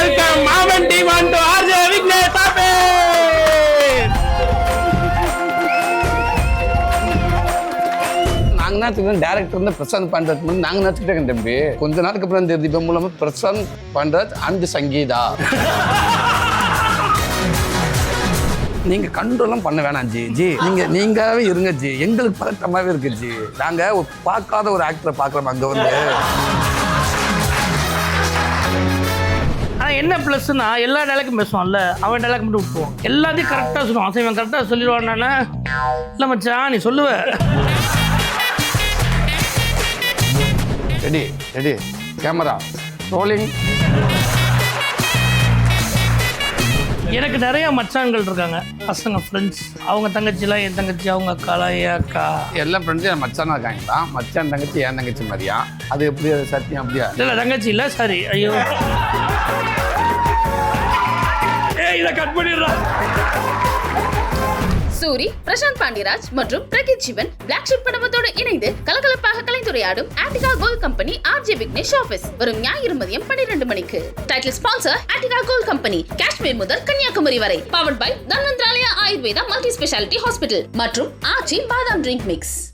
welcome Maman team onto RJ Vignesh office. நாங்க நாத்துக்கு director வந்து பிரசாந்த் பாண்டத் நாங்க நாத்துக்கிட்டே தம்பி கொஞ்ச நாளுக்கு அப்புறம் தெரிஞ்சு இப்போ மூலமா பிரசாந்த் பாண்டத் அண்ட் சங்கீதா. நீங்க கண்ட்ரோலாம் பண்ண வேணாம் ஜி ஜி நீங்கவே இருங்க ஜி. எங்களுக்கு பதட்டமாவே இருக்கு ஜி. நாங்க பார்க்காத ஒரு ஆக்டரை பார்க்குறோம் அங்க வந்து. ஆனால் என்ன ப்ளஸ்னா எல்லா டைலாக்கும் பேசுவான்ல, அவன் டைலாக் மட்டும் விட்டுருவோம். எல்லாத்தையும் கரெக்டாக சொல்லுவான். அசை இவன் கரெக்டாக சொல்லிடுவான்னா இல்லை மச்சான் நீ சொல்லுவ. Ready ready camera rolling. எனக்கு நிறைய மச்சான்கள் இருக்காங்க, பசங்க ஃப்ரெண்ட்ஸ். அவங்க தங்கச்சிலாம் என் தங்கச்சி, அவங்க அக்காலாம் என் அக்கா. எல்லா ஃப்ரெண்ட்ஸும் என் மச்சானா இருக்காங்களா? மச்சான் தங்கச்சி என் தங்கச்சி மாதிரியா? அது எப்படி அது சத்தியம் அப்படியா? இல்லை தங்கச்சி இல்லை, சாரி. ஐயோ இதை கட் பண்ணிடுறா. சூரி, பிரசாந்த் பாண்டியராஜ் மற்றும் பிரகீத் சிவன் பிளாக் ஷிப் படத்தோடு இணைந்து கலகலப்பாக கலைந்துரையாடும் Artika gold company RJ Vignesh office வரும் ஞாயிறு மதியம் 12 மணிக்கு. Title sponsor Artika gold company, Kashmir முதல் கன்னியாகுமரி வரை. Powered by Dhanvantharalaya Ayurveda multi speciality hospital மற்றும் ஆச்சி பாதாம் ட்ரிங்க் மிக்ஸ்.